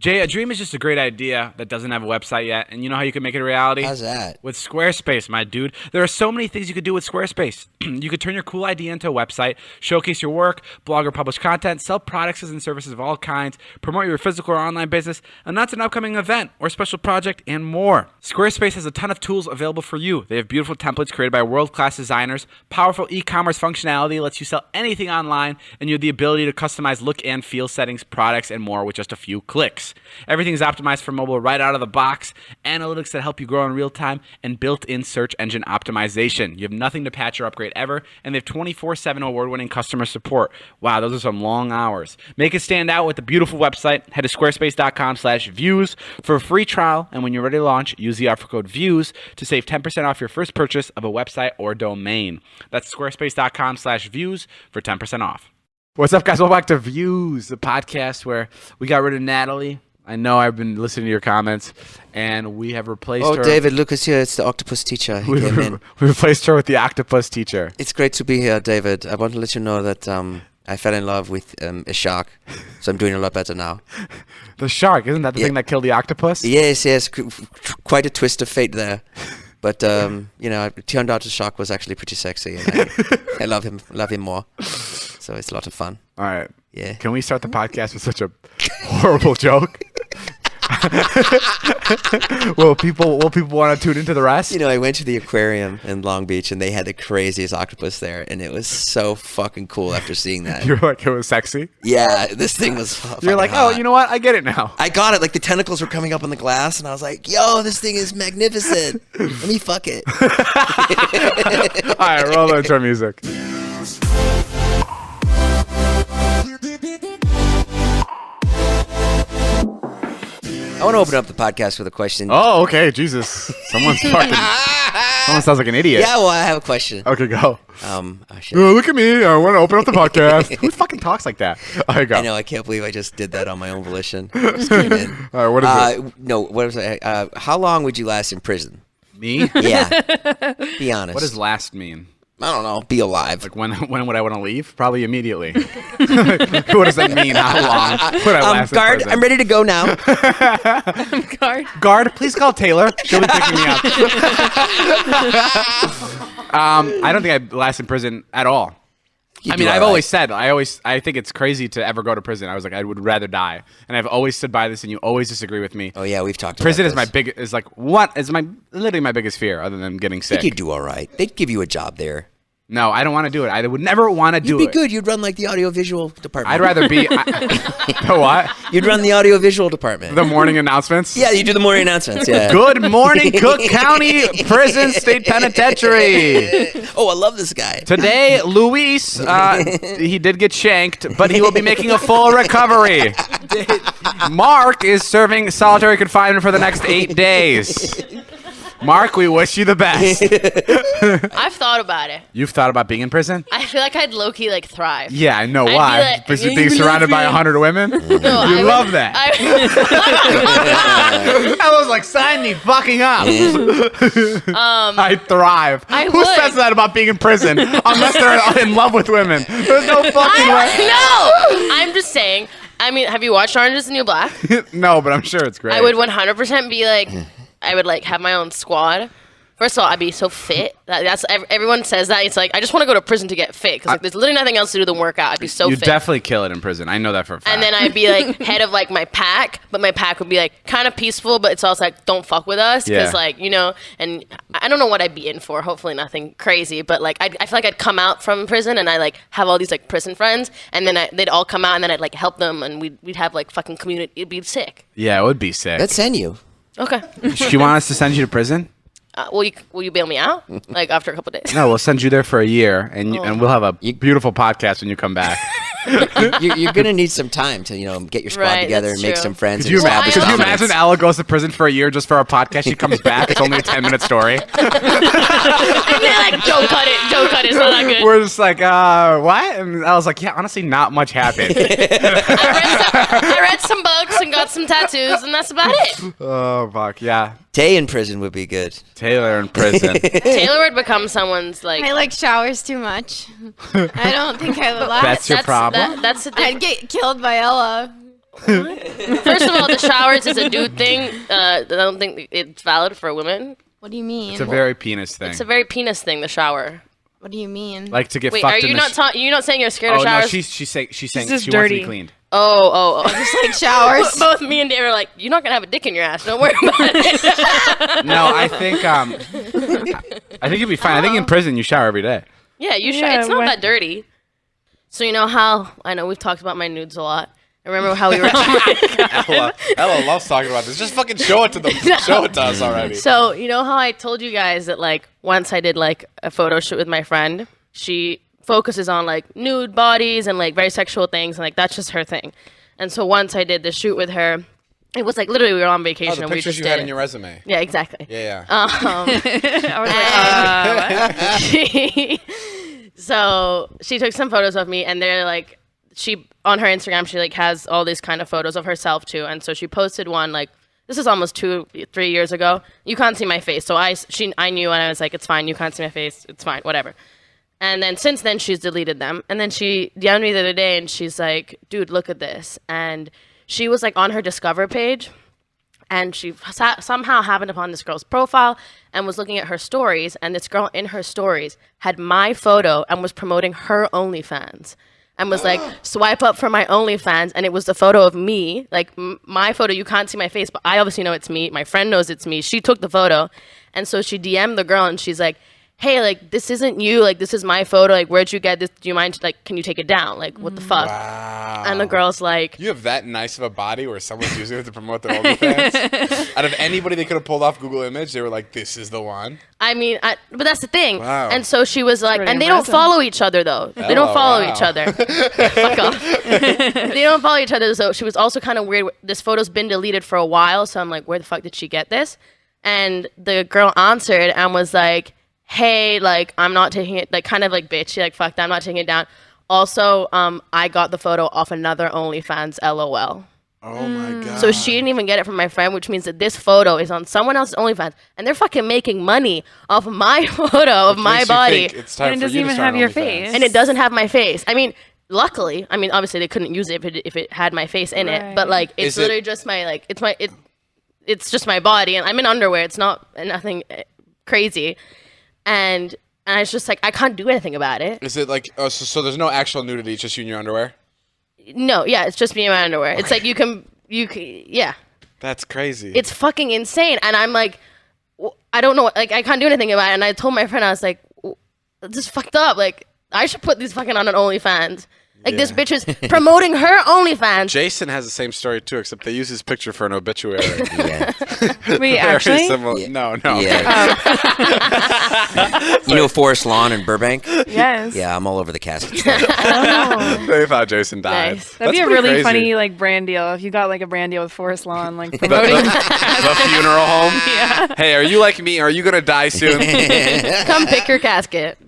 Jay, a dream is just a great idea that doesn't have a website yet. And you know how you can make it a reality? How's that? With Squarespace, my dude. There are so many things you could do with Squarespace. You could turn your cool idea into a website, showcase your work, blog or publish content, sell products and services of all kinds, promote your physical or online business, announce an upcoming event or special project, and more. Squarespace has a ton of tools available for you. They have beautiful templates created by world-class designers, powerful e-commerce functionality lets you sell anything online, and you have the ability to customize look and feel settings, products, and more with just a few clicks. Everything is optimized for mobile right out of the box, analytics that help you grow in real time, and built-in search engine optimization. You have nothing to patch or upgrade ever, and they have 24/7 award-winning customer support. Wow, those are some long hours. Make it stand out with a beautiful website. Head to squarespace.com/views for a free trial, and when you're ready to launch, use the offer code VIEWS to save 10% off your first purchase of a website or domain. That's squarespace.com/views for 10% off. What's up, guys? Welcome back to Views, the podcast where we got rid of Natalie. I know I've been listening to your comments, and we have replaced her. Oh, David, Lucas here. It's the octopus teacher. He came in. We replaced her with the octopus teacher. It's great to be here, David. I want to let you know that I fell in love with a shark, so I'm doing a lot better now. The shark, isn't that the thing that killed the octopus? Yes. Quite a twist of fate there. But, it turned out the shark was actually pretty sexy, and I love him more. So it's a lot of fun. All right. Yeah. Can we start the podcast with such a horrible joke? Will people want to tune into the rest? You know, I went to the aquarium in Long Beach, and they had the craziest octopus there, and it was so fucking cool after seeing that. You're like, it was sexy? Yeah, this thing was You're like, hot. oh, you know what? I get it now. I got it. Like, the tentacles were coming up on the glass, and I was like, yo, this thing is magnificent. Let me fuck it. All right, roll the intro music. I want to open up the podcast with a question. Oh, okay. Jesus. Someone sounds like an idiot. Yeah, well, I have a question. Okay, go. Shit. Oh, look at me. I want to open up the podcast. Who fucking talks like that? All right, go. I know. I can't believe I just did that on my own volition. Just came in. All right, what is it? No, what was I? How long would you last in prison? Me? Yeah. Be honest. What does last mean? I don't know. Be alive. Like when would I want to leave? Probably immediately. What does that mean? How long would I last in guard, prison? I'm ready to go now. Guard, please call Taylor. She'll be picking me up. I don't think I'd last in prison at all. I've always said, I think it's crazy to ever go to prison. I was like, I would rather die. And I've always stood by this, and you always disagree with me. Oh yeah, we've talked prison about this. is literally my biggest fear other than getting I sick. think you'd do all right. They'd give you a job there. No, I don't want to do it. I would never want to do it. You'd be good. You'd run like the audiovisual department. I'd rather be... The what? You'd run the audiovisual department. The morning announcements? Yeah, you do the morning announcements, yeah. Good morning, Cook County Prison State Penitentiary. Oh, I love this guy. Today, Luis, he did get shanked, but he will be making a full recovery. Mark is serving solitary confinement for the next 8 days. Mark, we wish you the best. I've thought about it. You've thought about being in prison? I feel like I'd low-key thrive. Yeah, I know I'd why. be like, Because "Yeah, you're being you surrounded love by me." 100 women? No, You love that. I was like, sign me fucking up. I thrive. Who would. says that about being in prison? Unless they're in love with women. There's no fucking way. No! I'm just saying. I mean, have you watched Orange is the New Black? No, but I'm sure it's great. I would 100% be like, I would like have my own squad. First of all, I'd be so fit. That's everyone says that. It's like, I just want to go to prison to get fit because there's literally nothing else to do than work out. I'd be so You'd fit. definitely kill it in prison. I know that for a fact. And then I'd be like head of like my pack, but my pack would be like kind of peaceful, but it's also like, don't fuck with us because and I don't know what I'd be in for. Hopefully nothing crazy, but like I feel like I'd come out from prison and I like have all these like prison friends, and then they'd all come out and then I'd like help them and we'd have like fucking community. It'd be sick. Yeah, it would be sick. Let's send you. Okay. Do you want us to send you to prison? Will you bail me out like after a couple days? No, we'll send you there for a year, and we'll have a beautiful podcast when you come back. You're gonna need some time to get your squad together and make some friends. Could you establish imagine Ella goes to prison for a year just for our podcast? She comes back. It's only a 10-minute story. And they're like, don't cut it. It's not that good. We're just like, what? And I was like, yeah, honestly, not much happened. I read some books and got some tattoos, and that's about it. Oh, fuck, yeah. Tay in prison would be good. Taylor in prison. Taylor would become someone's like... I like showers too much. I don't think I would last. That's your problem? That's the thing. I'd get killed by Ella. First of all, the showers is a dude thing. I don't think it's valid for women. What do you mean? It's a very penis thing. It's a very penis thing, the shower. What do you mean? Like to get Wait, fucked are in you the not you're not saying you're scared of Oh, showers? no, she's saying she just wants to dirty. be cleaned. Oh. Just like showers. Both me and Dave are like, you're not gonna have a dick in your ass. Don't worry about it. No, I think you'll be fine. I think in prison you shower every day. Yeah, you should. Yeah, It's not when- that dirty. So you know how I know we've talked about my nudes a lot. I remember how we were. Ella loves talking about this. Just fucking show it to them. Show it to us already. So you know how I told you guys that like once I did like a photo shoot with my friend. She focuses on like nude bodies and like very sexual things, and like that's just her thing. And so once I did the shoot with her, it was like literally we were on vacation The and we pictures just you did had it. in your resume. Yeah, exactly. Yeah. I was like, So she took some photos of me, and they're like, she on her Instagram, she like has all these kind of photos of herself too. And so she posted one like, this is almost 2-3 years ago. You can't see my face, so I knew, and I was like, it's fine. You can't see my face. It's fine, whatever. And then since then, she's deleted them. And then she DM'd me the other day, and she's like, dude, look at this. And she was like on her Discover page. And she somehow happened upon this girl's profile and was looking at her stories. And this girl in her stories had my photo and was promoting her OnlyFans. And was like, swipe up for my OnlyFans. And it was the photo of me. Like, my photo, you can't see my face, but I obviously know it's me. My friend knows it's me. She took the photo. And so she DM'd the girl, and she's like, hey, like, this isn't you. Like, this is my photo. Like, where'd you get this? Do you mind? Like, can you take it down? Like, what the fuck? Wow. And the girl's like, You have that nice of a body where someone's using it to promote their OnlyFans? Out of anybody they could have pulled off Google Image, they were like, this is the one. I mean, but that's the thing. Wow. And so she was like, Pretty and they don't impressive. follow each other though. They don't follow wow. each other. Fuck off. They don't follow each other. So she was also kind of weird. This photo's been deleted for a while. So I'm like, where the fuck did she get this? And the girl answered and was like, hey, like, I'm not taking it, like, kind of like bitchy, like, fuck that, I'm not taking it down. Also, I got the photo off another OnlyFans, LOL. Oh my God. So she didn't even get it from my friend, which means that this photo is on someone else's OnlyFans, and they're fucking making money off of my photo of my Makes you body, think it's time And it for doesn't you to even start have an your OnlyFans. face. and it doesn't have my face. I mean, luckily, I mean, obviously they couldn't use it if it had my face in it, but like, it's Is it- literally just my like, it's just my body, and I'm in underwear. It's not nothing crazy, and it's just like I can't do anything about it. Is it like, so there's no actual nudity, it's just you in your underwear? No, yeah, it's just me in my underwear. It's like you can, yeah. That's crazy. It's fucking insane. And I'm like, I don't know, like, I can't do anything about it. And I told my friend, I was like, this is fucked up. Like, I should put these fucking on an OnlyFans. Like, this bitch is promoting her OnlyFans. Jason has the same story too, except they use his picture for an obituary. Yeah. Wait, Very actually? similar. Yeah. No. Yeah. You know Forest Lawn in Burbank? Yes. Yeah, I'm all over the casket. Oh. They thought Jason died. Nice. That'd be a That's really pretty funny crazy. like brand deal if you got like a brand deal with Forest Lawn, like The promoting. funeral home. Yeah. Hey, are you like me? Are you gonna die soon? Come pick your casket.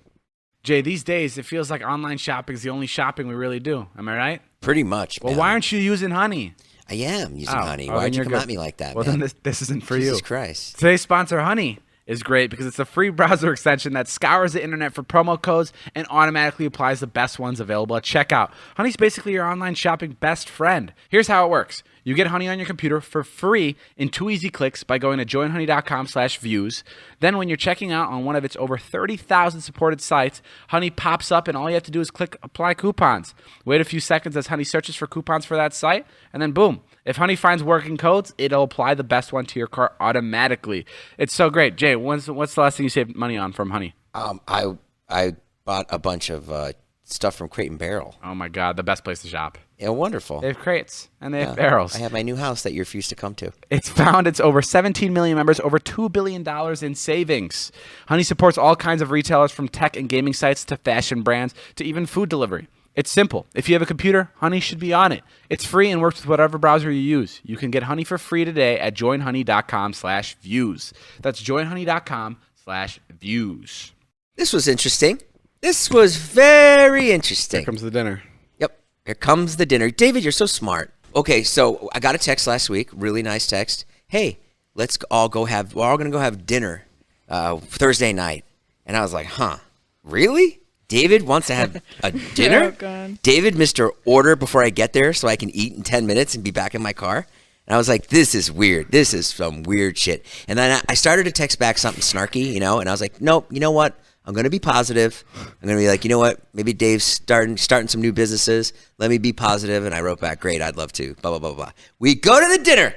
Jay, these days it feels like online shopping is the only shopping we really do. Am I right? Pretty much. Well, man. why aren't you using Honey? I am using Honey. Oh, Why'd then you you're come good. at me like that, Well, man? then this isn't for Jesus you. Christ. Today's sponsor, Honey, is great because it's a free browser extension that scours the internet for promo codes and automatically applies the best ones available at checkout. Honey's basically your online shopping best friend. Here's how it works. You get Honey on your computer for free in 2 easy clicks by going to joinhoney.com/views. Then when you're checking out on one of its over 30,000 supported sites, Honey pops up and all you have to do is click apply coupons. Wait a few seconds as Honey searches for coupons for that site, and then boom. If Honey finds working codes, it'll apply the best one to your cart automatically. It's so great. Jay, what's the last thing you saved money on from Honey? I bought a bunch of stuff from Crate and Barrel. Oh my God, the best place to shop. Yeah, wonderful. They have crates and they have Yeah. barrels. I have my new house that you refuse to come to. It's found its over 17 million members, over $2 billion in savings. Honey supports all kinds of retailers from tech and gaming sites to fashion brands to even food delivery. It's simple. If you have a computer, Honey should be on it. It's free and works with whatever browser you use. You can get Honey for free today at joinhoney.com/views. That's joinhoney.com/views. This was interesting. This was very interesting. Here comes the dinner. Yep. Here comes the dinner. David, you're so smart. Okay, so I got a text last week, really nice text. Hey, we're all going to go have dinner Thursday night. And I was like, huh, really? David wants to have a dinner? Oh, God. David, Mr. Order before I get there so I can eat in 10 minutes and be back in my car? And I was like, this is weird. This is some weird shit. And then I started to text back something snarky, and I was like, nope, you know what? I'm going to be positive. I'm going to be like, you know what? Maybe Dave's starting some new businesses. Let me be positive. And I wrote back, great, I'd love to, blah, blah, blah, blah. We go to the dinner.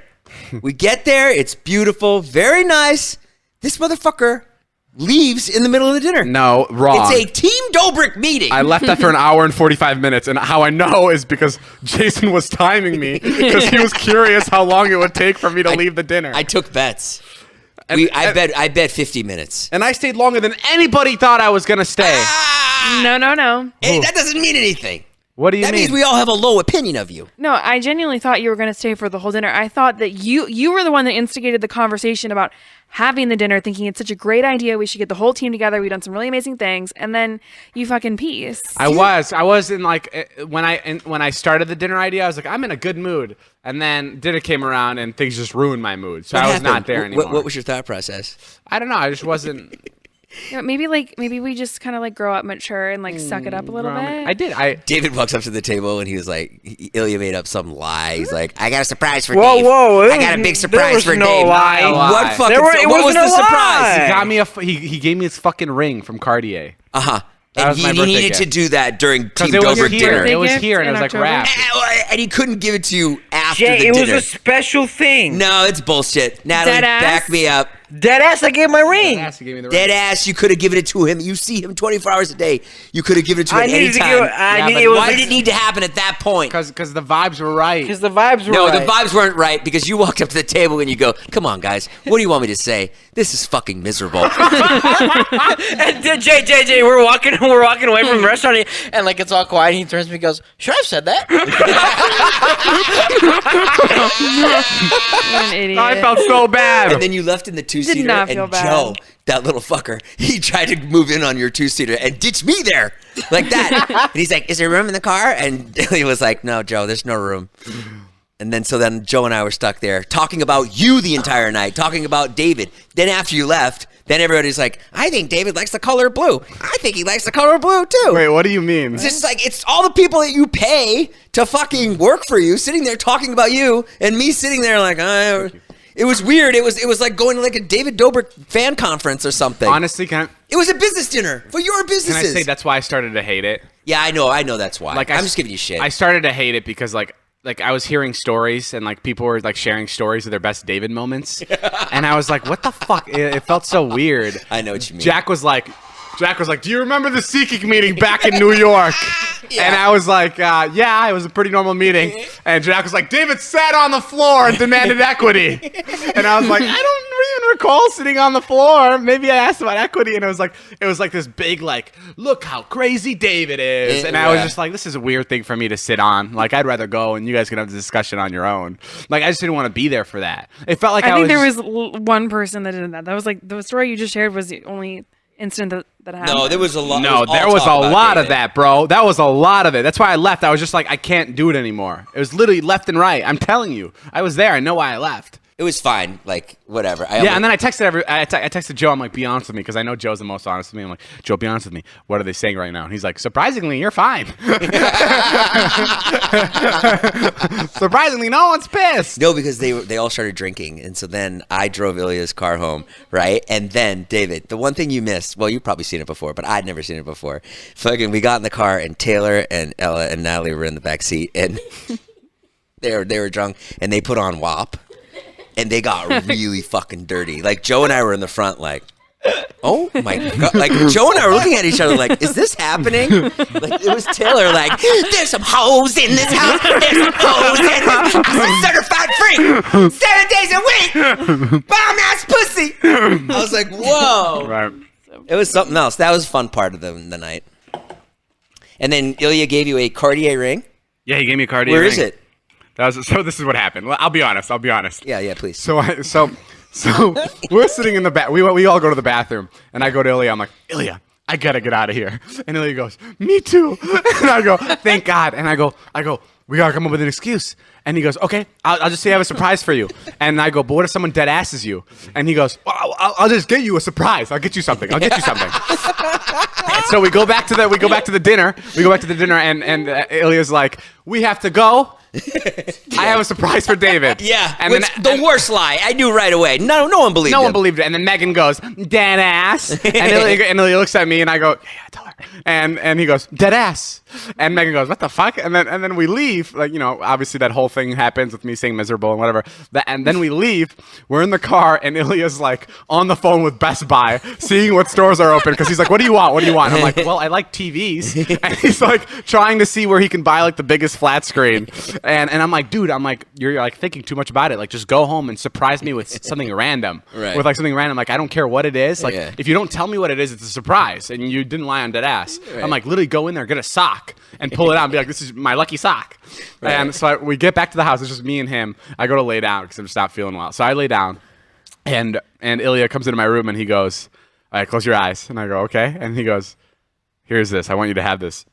We get there. It's beautiful. Very nice. This motherfucker leaves in the middle of the dinner. No, wrong. It's a Team Dobrik meeting. I left after an hour and 45 minutes, and how I know is because Jason was timing me because he was curious how long it would take for me to leave the dinner. I took bets. And- I bet 50 minutes. And I stayed longer than anybody thought I was going to stay. No. Hey, that doesn't mean anything. What do you That mean? means we all have a low opinion of you. No, I genuinely thought you were going to stay for the whole dinner. I thought that you were the one that instigated the conversation about having the dinner, thinking it's such a great idea. We should get the whole team together. We've done some really amazing things. And then you fucking peace. I was in like when I started the dinner idea, I was like, I'm in a good mood, and then dinner came around and things just ruined my mood. So What I was happened? not there anymore. What was your thought process? I don't know. I just wasn't. Yeah, maybe we just kind of like grow up, mature, and like suck it up a little bit. I did. David walks up to the table and he was like, Ilya made up some lie. He's like, I got a surprise for Whoa, Dave. whoa, I got a big surprise for no Dave. lie. What fucking? It What was wasn't the a surprise? He lie. got me he gave me his fucking ring from Cartier. That That was and my he birthday needed gift. to do that during Team It was Dobrik here. dinner. It was gift here, and it in was like October? wrapped. And he couldn't give it to you after Jay, the it was dinner. a special thing. No, it's bullshit. Natalie, Dead ass? back me up. Dead ass, I gave my ring. He gave me the Dead ring. ass, you could have given it to him. You see him 24 hours a day. You could have given it to I him needed to anytime. give. I Yeah, need, but it was Why did it need to happen at that point? Because the vibes were right. because the vibes were No, right. the vibes weren't right because you walked up to the table and you go, come on, guys. What do you want me to say? This is fucking miserable. And then Jay, we're walking away from the restaurant, and like it's all quiet. And he turns to me and goes, "Sure, I've said that." What an idiot. I felt so bad. And then you left in the two-seater, not and feel bad. Joe, that little fucker, he tried to move in on your two-seater and ditch me there like that. And he's like, is there room in the car? And he was like, no, Joe, there's no room. And then Joe and I were stuck there talking about you the entire night, talking about David. Then after you left, then everybody's like, I think David likes the color blue. I think he likes the color blue too. Wait, what do you mean? It's just like, it's all the people that you pay to fucking work for you sitting there talking about you and me sitting there like, it was weird. It was like going to like a David Dobrik fan conference or something. Honestly, can It was a business dinner for your I businesses. say that's why I started to hate it? Yeah, I know that's why. Like I'm just giving you shit. I started to hate it because like I was hearing stories and like people were like sharing stories of their best David moments, and I was like, what the fuck? It felt so weird. I know what you mean. Jack was like, do you remember the SeaGeek meeting back in New York? Yeah. And I was like, yeah, it was a pretty normal meeting. And Jack was like, David sat on the floor and demanded equity. And I was like, I don't even recall sitting on the floor. Maybe I asked about equity, and it was like this big like, look how crazy David is. And I was just like, this is a weird thing for me to sit on. Like, I'd rather go and you guys can have the discussion on your own. Like, I just didn't want to be there for that. It felt like I think was there just- was one person that did that. That was like the story you just shared was the only incident that happened. No, there was a lot. No, there was a lot of that, bro. That was a lot of it. That's why I left. I was just like, I can't do it anymore. It was literally left and right. I'm telling you. I was there. I know why I left. It was fine. Like, whatever. Yeah, and then I texted I texted Joe. I'm like, be honest with me, because I know Joe's the most honest with me. I'm like, Joe, be honest with me. What are they saying right now? And he's like, surprisingly, you're fine. Surprisingly, no one's pissed. No, because they all started drinking, and so then I drove Ilya's car home, right? And then David, the one thing you missed, well, you've probably seen it before, but I'd never seen it before. Fucking, we got in the car, and Taylor and Ella and Natalie were in the back seat, and they were drunk, and they put on WAP, and they got really fucking dirty. Like Joe and I were in the front, like, oh my god! Like Joe and I were looking at each other, like, is this happening? Like it was Taylor, like, there's some hoes in this house. There's some hoes in this. I'm certified freak, 7 days a week, bomb ass pussy. I was like, whoa! Right. It was something else. That was a fun part of the night. And then Ilya gave you a Cartier ring. Yeah, he gave me a Cartier Where ring. is it? So this is what happened. I'll be honest. Yeah, please. So we're sitting in the bath. We all go to the bathroom, and I go to Ilya. I'm like, Ilya, I gotta get out of here. And Ilya goes, me too. And I go, thank God. And I go, we gotta come up with an excuse. And he goes, okay, I'll just say I have a surprise for you. And I go, but what if someone dead asses you? And he goes, well, I'll just get you a surprise. I'll get you something. And so we go back to the dinner. And Ilya's like, we have to go. I have a surprise for David. Yeah, and the worst lie. I knew right away. No one believed No him. one believed it. And then Megan goes, dead ass. And Ilya looks at me and I go, yeah, tell her. And he goes, dead ass. And Megan goes, what the fuck? And then we leave. Like, obviously that whole thing happens with me saying miserable and whatever. And then we leave. We're in the car and Ilya's like on the phone with Best Buy, seeing what stores are open. Because he's like, what do you want? And I'm like, well, I like TVs. And he's like trying to see where he can buy like the biggest flat screen. And I'm like, dude, you're like thinking too much about it. Like, just go home and surprise me with something random. Right. With like something random. Like, I don't care what it is. Like, Yeah. if you don't tell me what it is, it's a surprise. And you didn't lie on dead ass. Right. I'm like, literally go in there, get a sock, and pull it out and be like, this is my lucky sock. Right. And so we get back to the house. It's just me and him. I go to lay down because I'm just not feeling well. So I lay down, and Ilya comes into my room and he goes, all right, close your eyes. And I go, okay. And he goes, here's this. I want you to have this.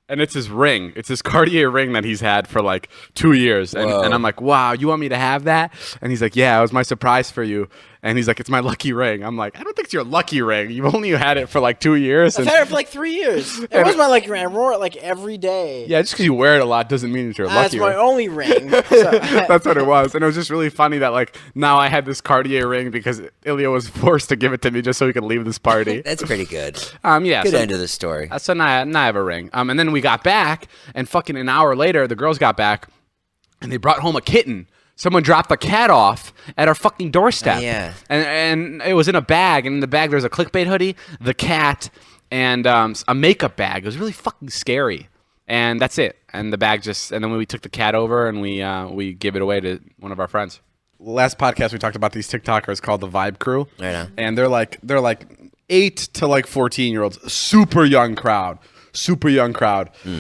And it's his ring. It's his Cartier ring that he's had for like 2 years. And I'm like, wow, you want me to have that? And he's like, yeah, it was my surprise for you. And he's like, it's my lucky ring. I'm like, I don't think it's your lucky ring. You've only had it for like 2 years. I've had it for like 3 years. It was my lucky ring. I wore it like every day. Yeah, just because you wear it a lot doesn't mean it's your lucky That's my ring. only ring. So, That's what it was. And it was just really funny that like now I had this Cartier ring because Ilya was forced to give it to me just so he could leave this party. That's pretty good. Yeah. Good so, end of the story. So now I have a ring. And then we got back, and fucking an hour later, the girls got back, and they brought home a kitten. Someone dropped the cat off at our fucking doorstep. Yeah. And it was in a bag, and in the bag there's a clickbait hoodie, the cat, and a makeup bag. It was really fucking scary. And that's it. And the bag and then we took the cat over and we gave it away to one of our friends. Last podcast we talked about these TikTokers called the Vibe Crew. Right on. And they're like 8 to like 14-year-olds, super young crowd.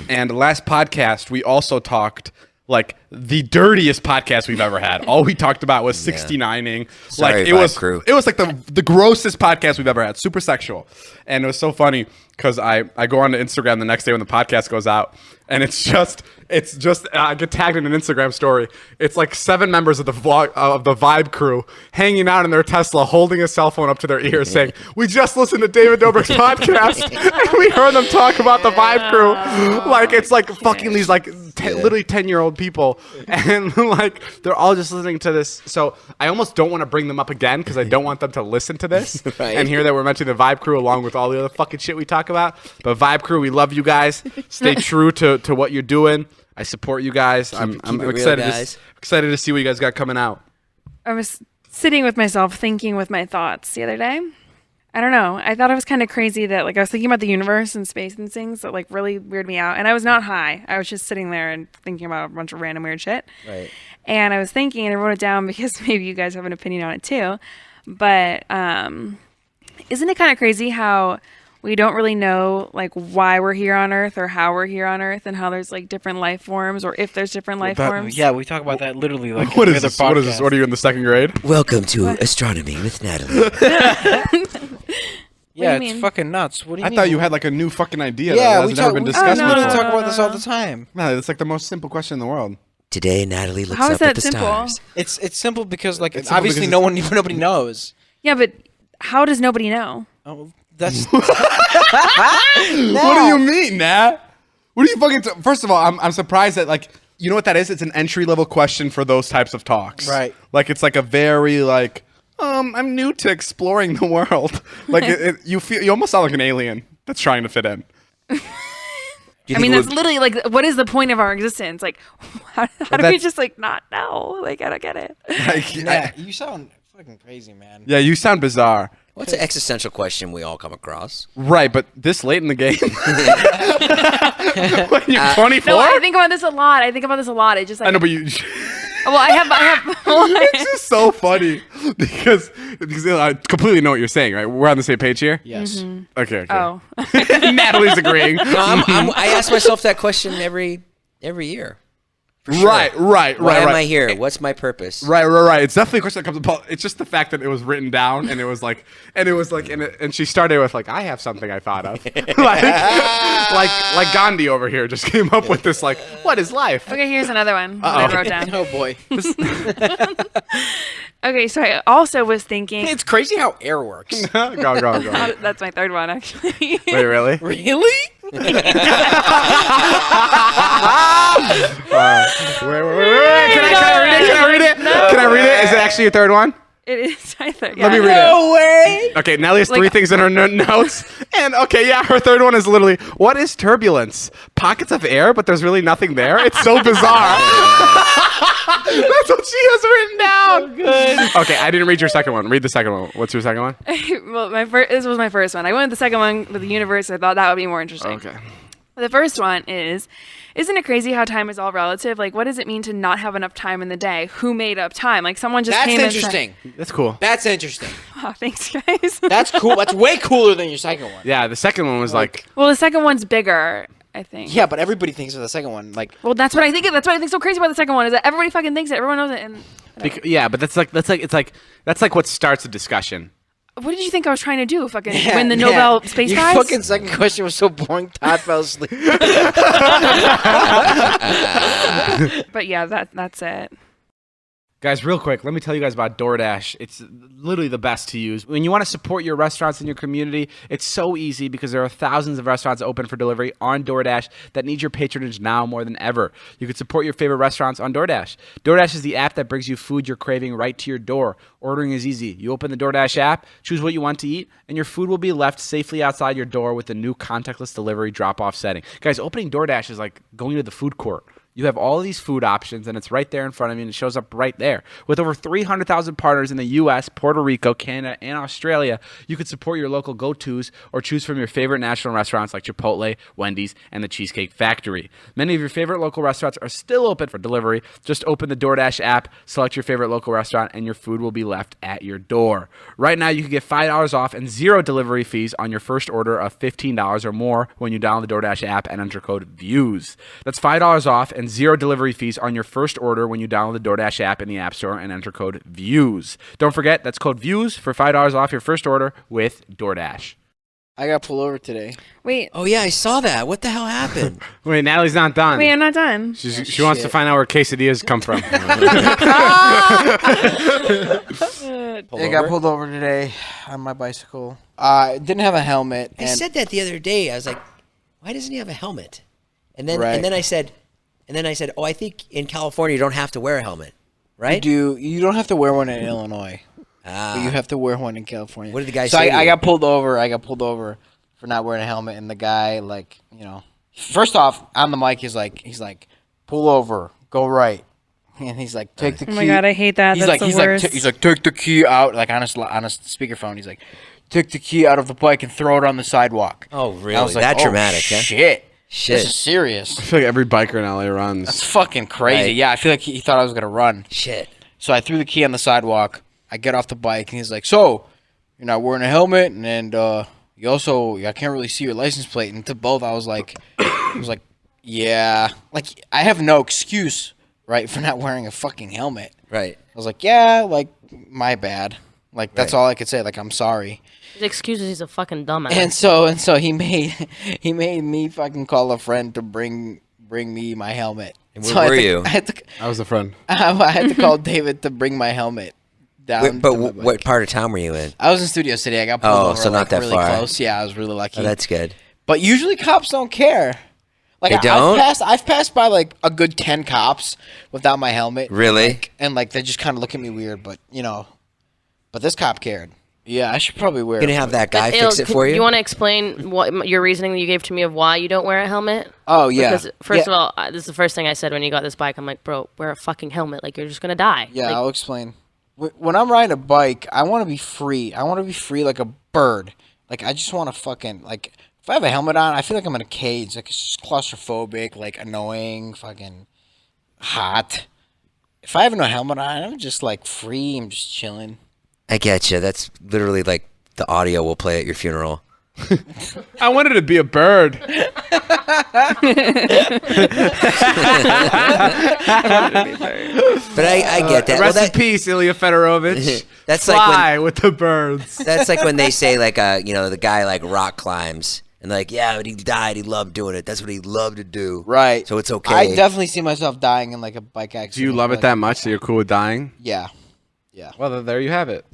And last podcast we also talked like the dirtiest podcast we've ever had. All we talked about was 69ing. Sorry, like it Vibe Crew. was like the grossest podcast we've ever had. Super sexual. And it was so funny because I go onto Instagram the next day when the podcast goes out, and it's just I get tagged in an Instagram story. It's like 7 members of the Vibe Crew hanging out in their Tesla, holding a cell phone up to their ears, saying, "We just listened to David Dobrik's podcast, and we heard them talk about the Vibe Crew." Like it's like fucking these like literally 10-year-old people, and like they're all just listening to this. So I almost don't want to bring them up again because I don't want them to listen to this Right. and hear that we're mentioning the Vibe Crew along with all the other fucking shit we talk about. But Vibe Crew, we love you guys. Stay true to what you're doing. I support you guys. I'm keep it real, excited. guys. Excited to see what you guys got coming out. I was sitting with myself thinking with my thoughts the other day. I don't know. I thought it was kind of crazy that like I was thinking about the universe and space and things that like really weirded me out. And I was not high. I was just sitting there and thinking about a bunch of random weird shit. Right. And I was thinking, and I wrote it down because maybe you guys have an opinion on it too. But isn't it kind of crazy how we don't really know like why we're here on Earth or how we're here on Earth and how there's like different life forms or if there's different life forms? yeah, we talk about that literally like What every is other this? What is this? podcast. What are you in the 2nd grade? Welcome to Astronomy with Natalie. Yeah, do you it's mean? fucking nuts. What do you I mean? thought you had like a new fucking idea Yeah, that we has never talk. been We discussed no, literally before. talk about this all the time. No, it's like the most simple question in the world. Today, Natalie looks How is up at that the simple? stars. It's simple because like It's simple obviously because nobody knows. Yeah, but how does nobody know? Oh, that's What do you mean, Nat? What do you fucking? First of all, I'm surprised that like you know what that is? It's an entry level question for those types of talks. Right. Like it's like a very like I'm new to exploring the world. Like you almost sound like an alien that's trying to fit in. I mean, that's literally like, what is the point of our existence? Like, how do we that's- just like not know? Like, I don't get it. Like, yeah. You sound fucking crazy, man. yeah, you sound bizarre. What's an existential question we all come across? Right, but this late in the game, when you're 24. No, I think about this a lot. It just like, I know, but you. well, I have. It's just so funny because I completely know what you're saying. Right, we're on the same page here. Yes. Okay. Oh, Natalie's agreeing. No, I ask myself that question every year. Right. Why am I here? What's my purpose? Right. It's definitely a question that comes about. It's just the fact that it was written down, and and she started with like, I have something I thought of, like Gandhi over here just came up with this like, what is life? Okay, here's another one that I wrote down. Oh boy. Okay, so I also was thinking. It's crazy how air works. Go. That's my third one, actually. Wait, really? Really? Wait. Can I read it? Can I read it? Is it actually your third one? It is my third. Let me read No way. it. Okay, Nelly has three things in her notes. And okay, yeah, her third one is literally, what is turbulence? Pockets of air, but there's really nothing there? It's so bizarre. That's what she has written down. So good. Okay, I didn't read your second one. Read the second one. What's your second one? Well, this was my first one. I went with the second one with the universe. I thought that would be more interesting. Okay. The first one is, isn't it crazy how time is all relative? Like, what does it mean to not have enough time in the day? Who made up time? Like, someone just That's came interesting. That's cool. That's interesting. Oh, thanks, guys. That's cool. That's way cooler than your second one. Yeah, the second one was like Well, the second one's bigger, I think. Yeah, but everybody thinks of the second one. Like, Well, that's what I think. That's what I think so crazy about the second one is that everybody fucking thinks it. Everyone knows it. And yeah, but that's like what starts a discussion. what did you think I was trying to do? Fucking win the Nobel Space your Prize? fucking second question was so boring. Todd fell asleep. But yeah, that's it. Guys, real quick, let me tell you guys about DoorDash. It's literally the best to use. When you want to support your restaurants in your community, it's so easy because there are thousands of restaurants open for delivery on DoorDash that need your patronage now more than ever. You can support your favorite restaurants on DoorDash. DoorDash is the app that brings you food you're craving right to your door. Ordering is easy. You open the DoorDash app, choose what you want to eat, and your food will be left safely outside your door with the new contactless delivery drop-off setting. Guys, opening DoorDash is like going to the food court. You have all of these food options, and it's right there in front of you, and it shows up right there. With over 300,000 partners in the U.S., Puerto Rico, Canada, and Australia, you can support your local go-tos or choose from your favorite national restaurants like Chipotle, Wendy's, and the Cheesecake Factory. Many of your favorite local restaurants are still open for delivery. Just open the DoorDash app, select your favorite local restaurant, and your food will be left at your door. Right now, you can get $5 off and zero delivery fees on your first order of $15 or more when you download the DoorDash app and enter code VIEWS. That's $5 off and zero delivery fees on your first order when you download the DoorDash app in the App Store and enter code VIEWS. Don't forget, that's code VIEWS for $5 off your first order with DoorDash. I got pulled over today. Wait, Oh yeah, I saw that. What the hell happened? Wait, Natalie's not done. I'm not done. She wants to find out where quesadillas come from. I got pulled over today on my bicycle. Didn't have a helmet. I and said that the other day. I was like, why doesn't he have a helmet? And then Right. and then I said, oh, I think in California you don't have to wear a helmet, right? you don't have to wear one in Illinois, Ah. but you have to wear one in California. What did the guy so say to I you? got pulled over. I got pulled over for not wearing a helmet, and the guy, like, first off on the mic, he's like, pull over, go right, and he's like, take the key. Oh my god, I hate that. He's That's like, the worst. he's like, take the key out, like on a speakerphone. He's like, take the key out of the bike and throw it on the sidewalk. Oh, And really? I was like, That oh, dramatic, huh? Shit. Shit. This is serious. I feel like every biker in LA runs. That's fucking crazy. Right. Yeah, I feel like he thought I was gonna run. Shit. So I threw the key on the sidewalk. I get off the bike, and he's like, "So, you're not wearing a helmet, and you also, I can't really see your license plate." And to both, I was like, "Yeah, like I have no excuse, right, for not wearing a fucking helmet." Right. I was like, "Yeah, like my bad. Like that's Right. all I could say. Like I'm sorry." His excuse is he's a fucking dumbass. And so he made me fucking call a friend to bring me my helmet. And where So I were had to- you? I was a friend. I had to call David to bring my helmet down. Wait, but to my bike. what part of town were you in? I was in Studio City. I got pulled Oh, over so not like, that really far. close. Yeah, I was really lucky. Oh, that's good. But usually cops don't care. Like They don't? I've passed by like a good 10 cops without my helmet. Really? And like they just kind of look at me weird, but but this cop cared. Yeah, I should probably wear. Gonna it. have that guy But, fix it for you? You want to explain what your reasoning that you gave to me of why you don't wear a helmet? Oh yeah. Because first Yeah. of all, this is the first thing I said when you got this bike. I'm like, bro, wear a fucking helmet. Like you're just gonna die. Yeah, Like, I'll explain. When I'm riding a bike, I want to be free. I want to be free like a bird. Like I just want to fucking like. If I have a helmet on, I feel like I'm in a cage. Like it's just claustrophobic, like annoying, fucking hot. If I have no helmet on, I'm just like free. I'm just chilling. I get you. That's literally like the audio we'll play at your funeral. I wanted to be a bird. But I get that. Rest in peace, Ilya Fedorovich. That's Fly with the birds. That's like when they say like the guy like rock climbs and like but he died, he loved doing it. That's what he loved to do. Right. So it's okay. I definitely see myself dying in like a bike accident. Do you love it that much that you're cool with dying? Yeah. Well, there you have it.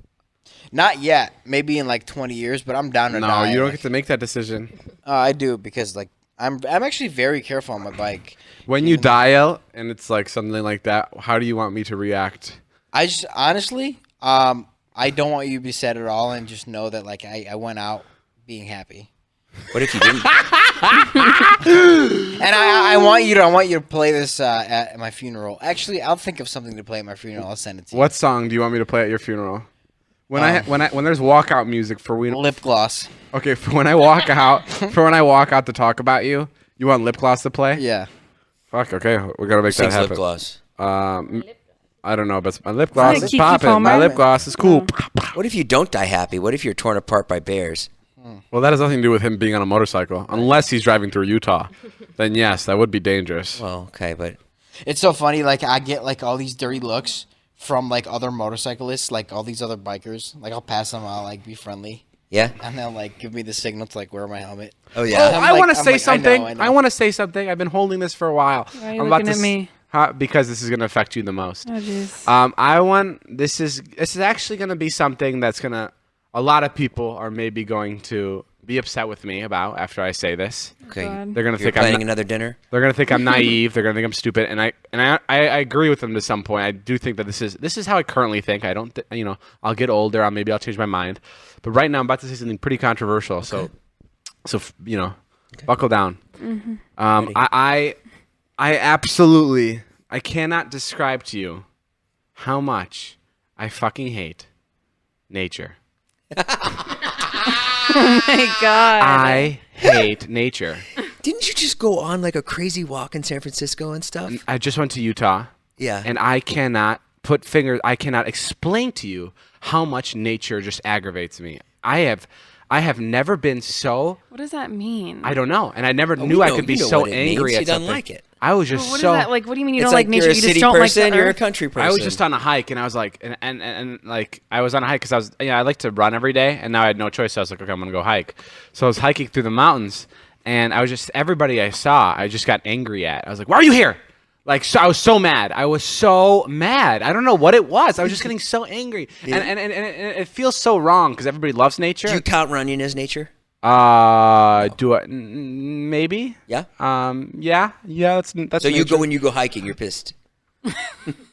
Not yet. Maybe in like 20 years, but I'm down to die. No, you don't get to make that decision. I do because like I'm actually very careful on my bike. When you dial and it's like something like that, how do you want me to react? I just honestly, I don't want you to be sad at all, and just know that like I went out being happy. What if you didn't? And I want you to play this at my funeral. Actually, I'll think of something to play at my funeral. I'll send it to you. What song do you want me to play at your funeral? When there's walkout music for Lip gloss. Okay, for when I walk out to talk about you, you want lip gloss to play? Yeah. Fuck. Okay, we're gonna make that Sings happen. lip gloss. I don't know, but my lip gloss Isn't it is Kiki popping. My Palmer? lip gloss is cool. What if you don't die happy? What if you're torn apart by bears? Well, that has nothing to do with him being on a motorcycle, unless he's driving through Utah. Then yes, that would be dangerous. Well, okay, but It's so funny. Like I get like all these dirty looks from like other motorcyclists, like all these other bikers. Like I'll pass them out, like be friendly, yeah. and they'll like give me the signal to like wear my helmet. Oh Oh, yeah. I want to I'm say like, something. I know. I want to say something. I've been holding this for a while. Why are you I'm about looking to at me? because this is going to affect you the most. Oh, jeez. This is actually going to be something that's going to a lot of people are maybe going to be upset with me about after I say this. Okay. God. They're going to You're think I'm planning another dinner? they're going to think I'm naive. They're going to think I'm stupid, and I agree with them to some point. I do think that this is how I currently think. I don't I'll get older, I'll change my mind. But right now I'm about to say something pretty controversial. Okay. So buckle down. Mm-hmm. I absolutely I cannot describe to you how much I fucking hate nature. Oh my God. I hate nature. Didn't you just go on like a crazy walk in San Francisco and stuff? I just went to Utah. Yeah. And I cannot explain to you how much nature just aggravates me. I have never been so. What does that mean? I don't know, and I never knew I could be so angry at She doesn't something. like it. I was just What is so. that? Like, what do you mean you It's don't like like nature? you're a You just city don't person, like the you're a earth? country person. I was just on a hike, and I was like, and like I was on a hike because I like to run every day, and now I had no choice. So I was like, okay, I'm gonna go hike. So I was hiking through the mountains, and I was just everybody I saw, I just got angry at. I was like, why are you here? Like, so I was so mad. I don't know what it was. I was just getting so angry, and it feels so wrong because everybody loves nature. Do you count running as nature? Do I? Maybe. Yeah. Yeah. That's. So you nature. go when you go hiking, you're pissed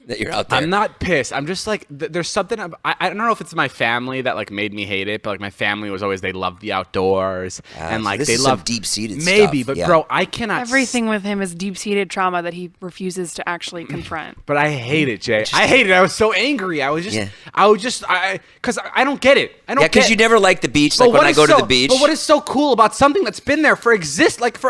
that you're out there. I'm not pissed. I'm just like there's something. I don't know if it's my family that like made me hate it, but like my family was always they loved the outdoors and so like this they is some love deep-seated maybe, stuff, but yeah. bro, I cannot. Everything with him is deep-seated trauma that he refuses to actually confront. But I hate it, Jay. I hate it. I was so angry. I was just. Yeah. Because I don't get it. I don't. Yeah, because get you never like the beach. But Like when what I is go to so- the beach. But what is so cool about something that's been there for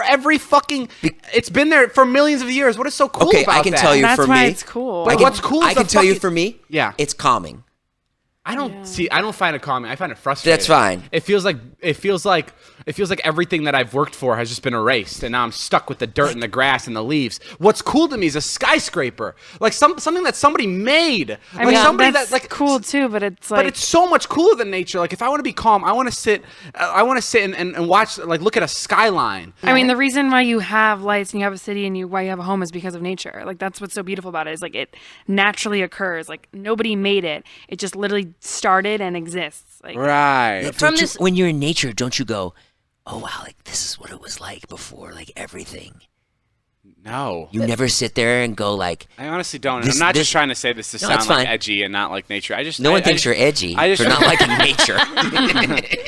every fucking? It's been there for millions of years. What is so cool Okay, about I can that? tell you That's for why me. it's cool. But what's cool is I can the tell you fucking- for me. Yeah. It's calming. I don't see. I don't find it calming. I find it frustrating. That's fine. It feels like everything that I've worked for has just been erased, and now I'm stuck with the dirt and the grass and the leaves. What's cool to me is a skyscraper, like something that somebody made. I mean, somebody that's that like cool too, but it's like. But it's so much cooler than nature. Like if I want to be calm, I want to sit. And watch, like look at a skyline. I mean, the reason why you have lights and you have a city and why you have a home is because of nature. Like that's what's so beautiful about it. Is like it naturally occurs. Like nobody made it. It just literally started and exists. Like Right. Yeah, From don't you- this- when you're in nature, don't you go, oh wow, like this is what it was like before, like everything. No. You never sit there and go like, I honestly don't. And This- I'm not this- just trying to say this to No, sound it's like fine. edgy and not like nature. I just no one I thinks just- you're edgy I just- for not liking nature.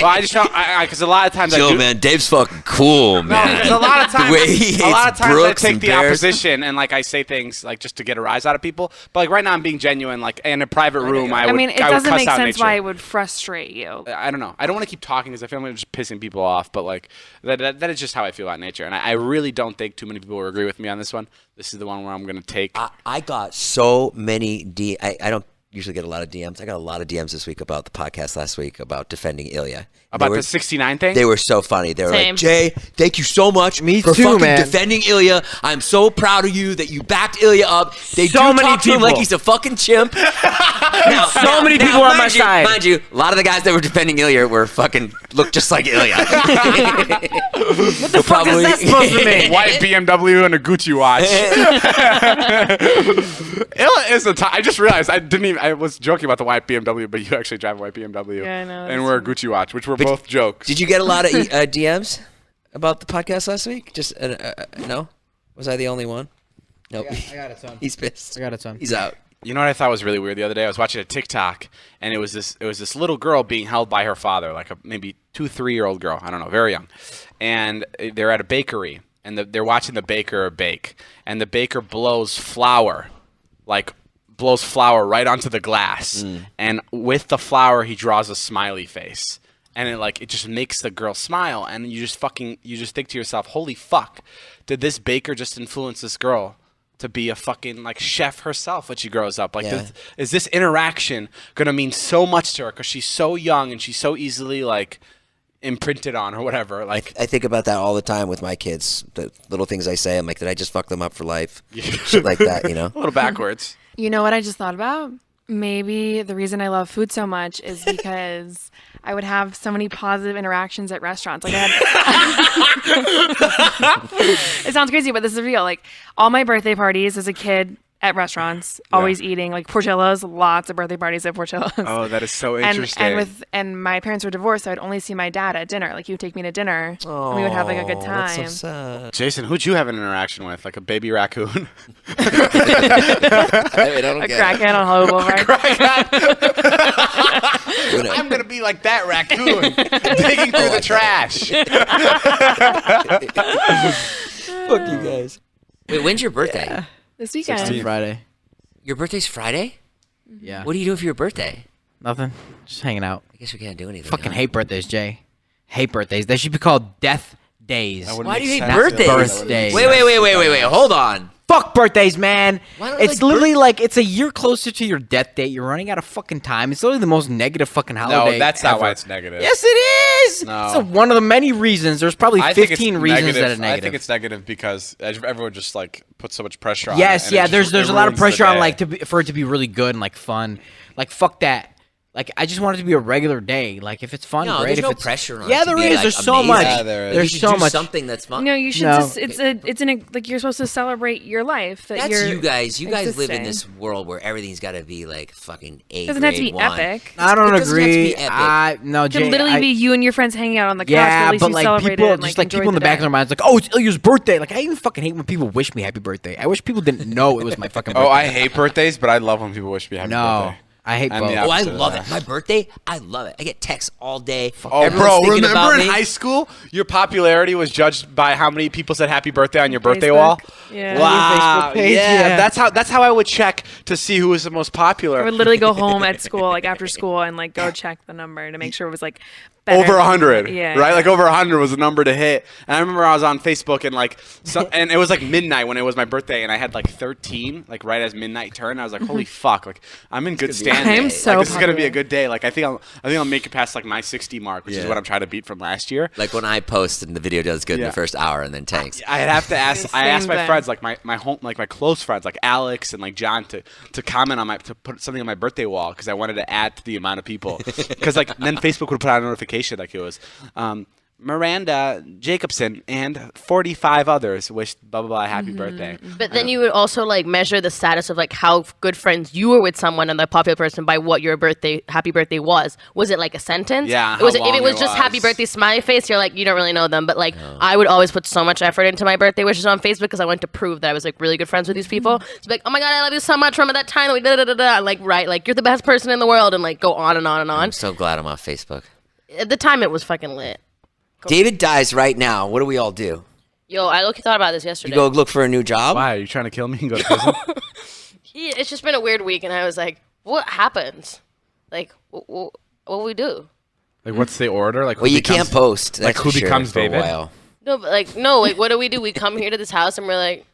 Well, I just don't. Because a lot of times I Yo, do. man, Dave's fucking cool, No, man. because a lot of times, way he a lot of hates times I Brooks take and the Bears. opposition and like I say things like just to get a rise out of people. But like right now I'm being genuine. Like in a private room, I mean, it would doesn't cuss make out sense nature. why it would frustrate you. I don't know. I don't want to keep talking because I feel like I'm just pissing people off. But like that is just how I feel about nature, and I really don't think too many people will agree with me on this one. This is the one where I'm gonna take. I got so many I don't usually get a lot of DMs. I got a lot of DMs this week about the podcast last week about defending Ilya. About the 69 thing? They were so funny. They were Same. like, Jay, thank you so much Me for too, fucking man. defending Ilya. I'm so proud of you that you backed Ilya up. They So do many talk to him like people. he's a fucking chimp. So many people on my mind you- side. Mind you, a lot of the guys that were defending Ilya were fucking look just like Ilya. What the fuck is that supposed to mean? White BMW and a Gucci watch. Ilya is I just realized I was joking about the white BMW, but you actually drive a white BMW. Yeah, I know, And that's wear a Gucci watch, which were both jokes. Did you get a lot of DMs about the podcast last week? Just no? Was I the only one? Nope. I got a ton. He's pissed. I got a ton. He's out. You know what I thought was really weird the other day? I was watching a TikTok, and it was this little girl being held by her father, like a maybe 2-3-year-old girl. I don't know, very young. And they're at a bakery, and they're watching the baker bake, and the baker blows flour right onto the glass, and with the flour he draws a smiley face, and it just makes the girl smile, and you just think to yourself, holy fuck, did this baker just influence this girl to be a fucking like chef herself when she grows up? Like, Yeah. is this interaction gonna mean so much to her because she's so young and she's so easily like imprinted on or whatever? Like, I think about that all the time with my kids. The little things I say, I'm like, did I just fuck them up for life? Shit like that, you know? a little backwards. You know what I just thought about? Maybe the reason I love food so much is because I would have so many positive interactions at restaurants. Like it sounds crazy, but this is real. Like all my birthday parties as a kid at restaurants, always eating like Portillo's, lots of birthday parties at Portillo's. Oh, that is so And interesting. and my parents were divorced, so I'd only see my dad at dinner. Like he would take me to dinner, and we would have like a good That's time. so sad. Jason, who'd you have an interaction with? Like a baby raccoon? I don't A get it. crackhead on Hollywood Boulevard. I'm gonna be like that raccoon, digging through the trash. Fuck you guys. Wait, when's your birthday? This weekend. Friday. Your birthday's Friday? Yeah. What are you doing for your birthday? Nothing. Just hanging out. I guess we can't do anything. Fucking huh? hate birthdays, Jay. Hate birthdays. They should be called death days. Why do you hate sense. birthdays? Birthdays. Wait. Hold on. Fuck birthdays, man. Why don't It's like literally like it's a year closer to your death date. You're running out of fucking time. It's literally the most negative fucking holiday. No, that's not ever. why it's negative. Yes, it is. No. It's one of the many reasons. There's probably I think it's 15 reasons negative. that are negative. I think it's negative because everyone just like puts so much pressure on it. Yes, and yeah. it just- There's it a lot of ruins the pressure on day. like for it to be really good and like fun. Like fuck that. Like I just want it to be a regular day. Like if it's fun, No, great. there's if no it's pressure on it yeah, to there be, is. like, There's so amazing. much. Yeah, there is. There's You so should do much. something that's fun. No, you should No. just. Like you're supposed to celebrate your life. That's you're you guys. You guys live in existing. this world where everything's got to be like fucking A. Doesn't have to be grade one. epic. I don't It doesn't have to agree. be epic. No, It Jay. could literally I- be you and your friends hanging out on the couch. Yeah, but at least but you like celebrated people, and, just like enjoyed people in the back of day. their minds, like, oh, it's Ilya's birthday. Like I even fucking hate when people wish me happy birthday. I wish people didn't know it was my fucking birthday. Oh, I hate birthdays, but I love when people wish me happy no. birthday. I hate I'm both. the Oh, I opposite of love that. it. My birthday, I love it. I get texts all day. Oh, Everyone's bro, thinking remember about in me. high school, your popularity was judged by how many people said happy birthday on your birthday Facebook. wall? Yeah. Wow. Facebook page, yeah, yeah. that's how I would check to see who was the most popular. I would literally go home at school, like after school, and like go check the number to make sure it was like better Over than- 100, Yeah, right? yeah. Like over 100 was the number to hit. And I remember I was on Facebook and like, and it was like midnight when it was my birthday, and I had like 13, like right as midnight turned. I was like, holy fuck, like I'm in good standing. I'm so like, this is gonna be a popular. good day. Like I think I'll make it past like my 60 mark, which is Yeah. what I'm trying to beat from last year. Like when I post and the video does good in Yeah. the first hour and then tanks. I'd have to ask. I Same asked my thing. friends, like my home, like my close friends, like Alex and like John, to comment on to put something on my birthday wall because I wanted to add to the amount of people. Because like then Facebook would put out a notification like it was Miranda Jacobson and 45 others wished blah blah blah happy birthday. But then you would also like measure the status of like how good friends you were with someone and the popular person by what your happy birthday was. Was it like a sentence? Yeah, Was how it, if it long was it just happy was. birthday smiley face, you're like you don't really know them. But like I would always put so much effort into my birthday wishes on Facebook because I wanted to prove that I was like really good friends with these people. To be like, oh my god, I love you so much. Remember that time that we da da da da. Like right, like you're the best person in the world, and like go on and on and on. I'm so glad I'm off Facebook. At the time, it was fucking lit. David dies right now. What do we all do? Yo, I low-key thought about this yesterday. You go look for a new job? Why are you trying to kill me and go to prison? It's just been a weird week, and I was like, what happens? Like, what will we do? Like what's the order? Like who Well, you becomes- can't post. like that's who for sure, becomes for a David? while. No, but like, no, like, what do? We come here to this house, and we're like,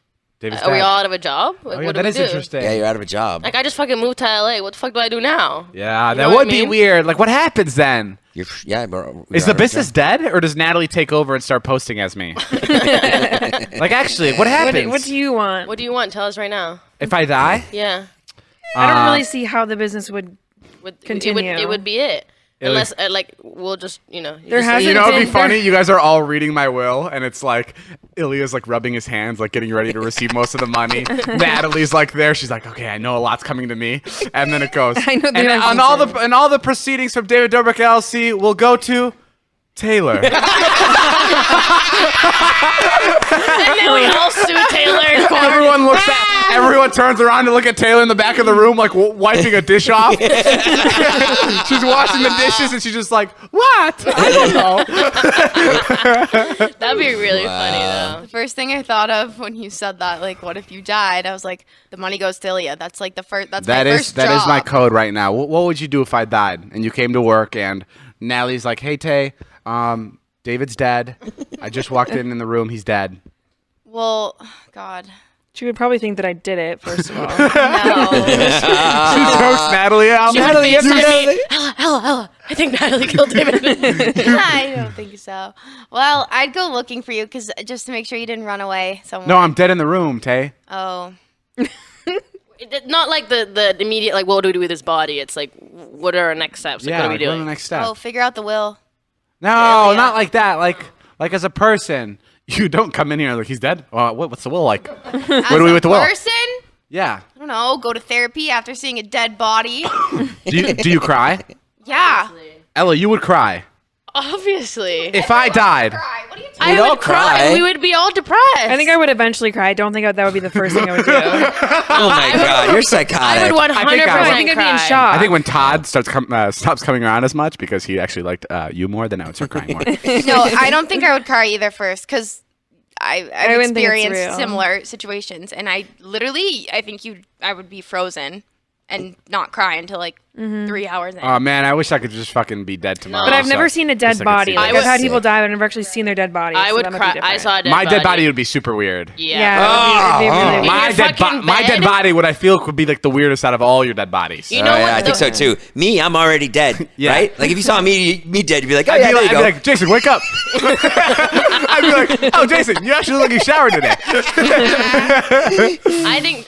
David's Are we dead. all out of a job? Like, Oh, yeah, what do that we is do? interesting. Yeah, you're out of a job. Like, I just fucking moved to LA. What the fuck do I do now? Yeah, You that know what would I be mean? weird. Like, what happens then? Yeah, bro. Is the business dead, or does Natalie take over and start posting as me? Like, actually, what happens What do you want? What do you want? Tell us right now. if I die? Yeah. I don't really see how the business would. Continue. It would be it. It would- Unless, like, we'll just, you know. There just- hasn't You know, it'd be been- funny. You guys are all reading my will, and it's like Ilya's like rubbing his hands, like getting ready to receive most of the money. Natalie's like there. She's like, okay, I know a lot's coming to me, and then it goes. I know and they're not on all the proceedings from David Dobrik LLC will go to Taylor. And then we all sue Taylor in court. Everyone turns around to look at Taylor in the back of the room, like wiping a dish off. She's washing the dishes, and she's just like, "What? I don't know." That'd be really funny, though. The first thing I thought of when you said that, like, what if you died? I was like, the money goes to Ilya. That's like the first. That's my first that is my job. code right now. What would you do if I died and you came to work and Natalie's like, "Hey Tay, David's dead. I just walked in the room. He's dead." Well, God, She would probably think that I did it. First of all, no. She chokes Natalie out. She would FaceTime me. Ella, I think Natalie killed David. I don't think so. Well, I'd go looking for you because just to make sure you didn't run away somewhere. No, I'm dead in the room, Tay. Oh, Not like the immediate, like, what do we do with his body? It's like, what are our next steps? Like, Yeah, what are we like, what are doing? the next step? oh, figure out the will. No, Yeah. not like that. Like as a person, you don't come in here like he's dead. What's the will like? What do we with the will? Person? Yeah. I don't know. Go to therapy after seeing a dead body. Do you cry? Yeah. Ella, you would cry Obviously. if I died. Cry. What are you talking I We'd would all cry. We would be all depressed. I think I would eventually cry. I don't think that would be the first thing I would do. Oh my god, you're I psychotic. would 100% I think I think I'd be in cry. shock. I think when Todd stops coming around as much because he actually liked you more, then I would start crying more. No, I don't think I would cry either first because I've wouldn't think it's experienced real. similar situations, and I think I would be frozen and not cry until like 3 hours in. Oh man, I wish I could just fucking be dead tomorrow. But I've so never seen a dead just so I could body. see Like, it. I've had sick. people die, but I've never actually seen their dead bodies. I so would that might be cry. I different. saw a dead My body. dead body would be super weird. Yeah. It'd be really weird. My your dead, fucking my dead bed? body, what I feel would be like the weirdest out of all your dead bodies. You know yeah, what? I think so too. Me, I'm already dead. Yeah. Right? Like if you saw me dead, you'd be like, "Oh I'd yeah, be there like, you I'd go." be like, Jason, wake up. I'd be like, "Oh, Jason, you actually look like you showered today."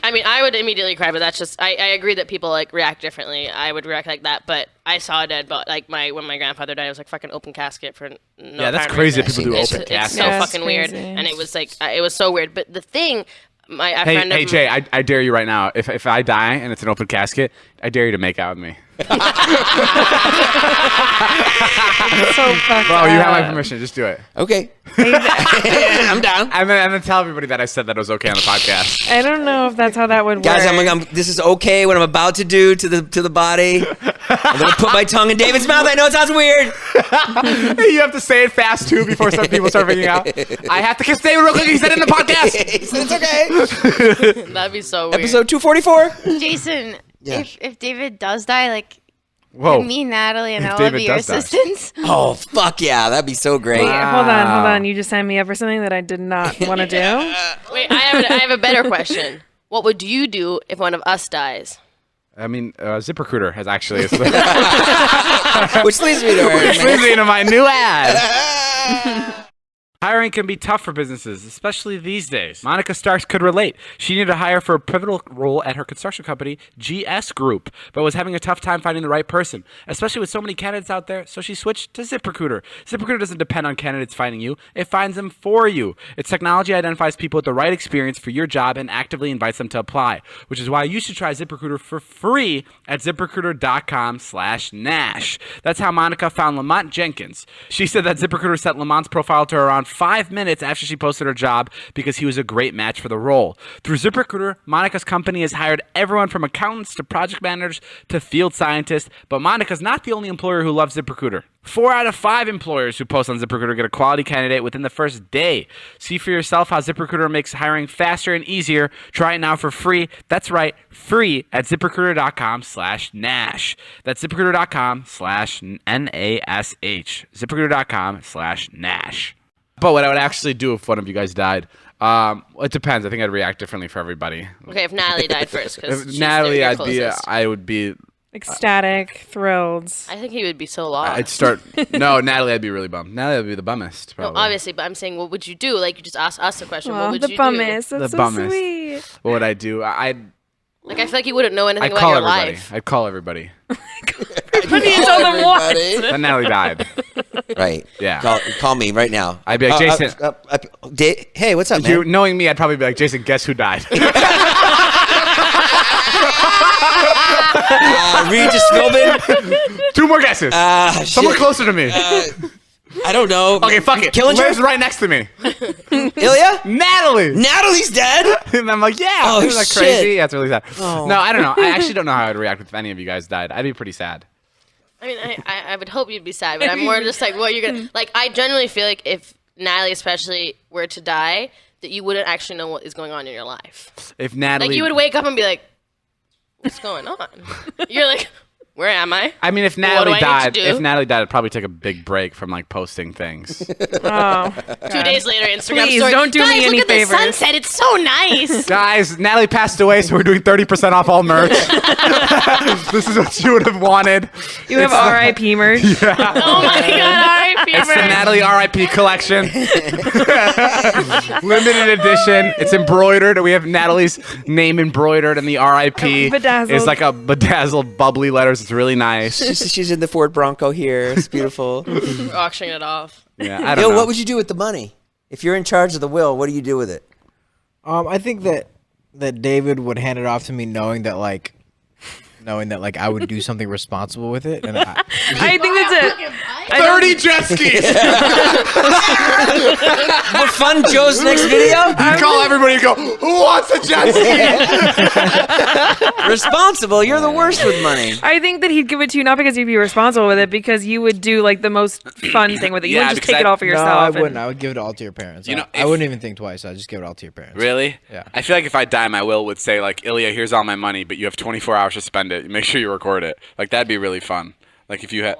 I would immediately cry, but that's just, I agree that people like react differently. I would react like that, but I saw a dead body, like when my grandfather died, it was like fucking open casket for no Yeah, that's apparent crazy reason. that people do It's open so caskets. Yeah, it's fucking weird, crazy. and it was like, it was so weird. But the thing, a Hey, friend of Jay, I dare you right now. If I die and it's an open casket, I dare you to make out with me. So fucked Bro, you have my up. permission. Just do it. Okay. I'm down. And then tell everybody that I said that it was okay on the podcast. I don't know if that's how that would Guys, work. this is okay what I'm about to do to the body. I'm gonna put my tongue in David's mouth. I know it sounds weird. You have to say it fast too before some people start figuring out. I have to kiss David real quick. He said it in the podcast. He said it's okay. that'd be so weird. Episode 244. Jason, Yeah. if David does die, like Whoa. me, Natalie, and If Ella would David be your does die. assistants. Oh fuck yeah, that'd be so great. Wait, hold on. You just signed me up for something that I did not want to do. Wait, I have a better question. What would you do if one of us dies? I mean, ZipRecruiter has actually Which leads me to which leads me into my new ad. Hiring can be tough for businesses, especially these days. Monica Starks could relate. She needed to hire for a pivotal role at her construction company, GS Group, but was having a tough time finding the right person, especially with so many candidates out there, so she switched to ZipRecruiter. ZipRecruiter doesn't depend on candidates finding you, it finds them for you. Its technology identifies people with the right experience for your job and actively invites them to apply, which is why you should try ZipRecruiter for free at ZipRecruiter.com/Nash. That's how Monica found Lamont Jenkins. She said that ZipRecruiter sent Lamont's profile to her around 5 minutes after she posted her job because he was a great match for the role. Through ZipRecruiter, Monica's company has hired everyone from accountants to project managers to field scientists, but Monica's not the only employer who loves ZipRecruiter. 4 out of 5 employers who post on ZipRecruiter get a quality candidate within the first day. See for yourself how ZipRecruiter makes hiring faster and easier. Try it now for free. That's right, free at ZipRecruiter.com/Nash. That's ZipRecruiter.com/NASH. ZipRecruiter.com/Nash. But what I would actually do if one of you guys died, It depends. I think I'd react differently for everybody. Okay, if Natalie died first, because If Natalie, I would be. Ecstatic, thrilled. I think he would be so lost. I'd start. No, Natalie, I'd be really bummed. Natalie would be the bummest. No, Probably. obviously, but I'm saying, what would you do? Like, you just asked us the question. What would the you bummis. do? That's The so bummist. sweet. What would I do? I'd Like, I feel like you wouldn't know anything about call your everybody. life. I'd call everybody. What do you tell them what? Then Natalie died. Right. Yeah. Call me right now. I'd be like, Jason. Hey, what's up, You man? knowing me, I'd probably be like, Jason, guess who died? Regis Philbin. 2 more guesses. Someone Shit. closer to me. I don't know. Okay, fuck it. Killinger? Lives right next to me. Ilya? Natalie. Natalie's dead? And I'm like, yeah. Oh, Isn't that shit. crazy? Yeah, it's really sad. Oh. No, I don't know. I actually don't know how I'd react if any of you guys died. I'd be pretty sad. I mean, I would hope you'd be sad, but I'm more just like, what you're gonna like. I genuinely feel like if Natalie, especially, were to die, that you wouldn't actually know what is going on in your life. If Natalie, Like, you would wake up and be like, "What's going on?" You're like, "Where am I?" I mean, if do I Natalie need to died, do? I'd probably take a big break from like posting things. Oh, 2 days later, Instagram Please, story. don't do Guys, me any look at favors." the sunset. It's so nice. Guys, Natalie passed away, so we're doing 30% off all merch. This is what you would have wanted. you have R.I.P. merch. Oh my god, R.I.P. It's the Natalie RIP collection. Limited edition. It's embroidered. We have Natalie's name embroidered, and the RIP Bedazzled. is like a bedazzled, bubbly letters. It's really nice. She's in the Ford Bronco here. It's beautiful. We're auctioning it off. Yeah, I don't Yo, know. what would you do with the money? If you're in charge of the will, what do you do with it? I think that David would hand it off to me knowing that I would do something responsible with it. And I think that's it. 30 jet skis. What fun Joe's next video? You call everybody and go, who wants a jet ski? Responsible. You're the worst with money. I think that he'd give it to you not because you'd be responsible with it, because you would do like the most fun thing with it. You Yeah, wouldn't just because take it all for no, yourself. I and- wouldn't. I would give it all to your parents. You know, I wouldn't even think twice. I'd just give it all to your parents. Really? Yeah. I feel like if I die, my will would say, like, Ilya, here's all my money, but you have 24 hours to spend it. Make sure you record it. Like, that'd be really fun. Like, if you had...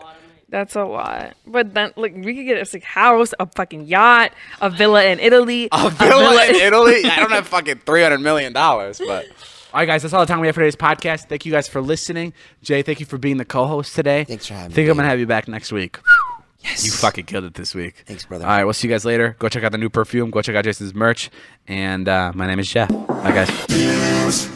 That's a lot. But then, like, we could get a house, a fucking yacht, a villa in Italy. A villa in Italy? I don't have fucking $300 million, but... All right, guys, that's all the time we have for today's podcast. Thank you guys for listening. Jay, thank you for being the co-host today. Thanks for having I think me, I'm going to babe. have you back next week. Yes. You fucking killed it this week. Thanks, brother. All right, we'll see you guys later. Go check out the new perfume. Go check out Jason's merch. And my name is Jeff. Bye, guys.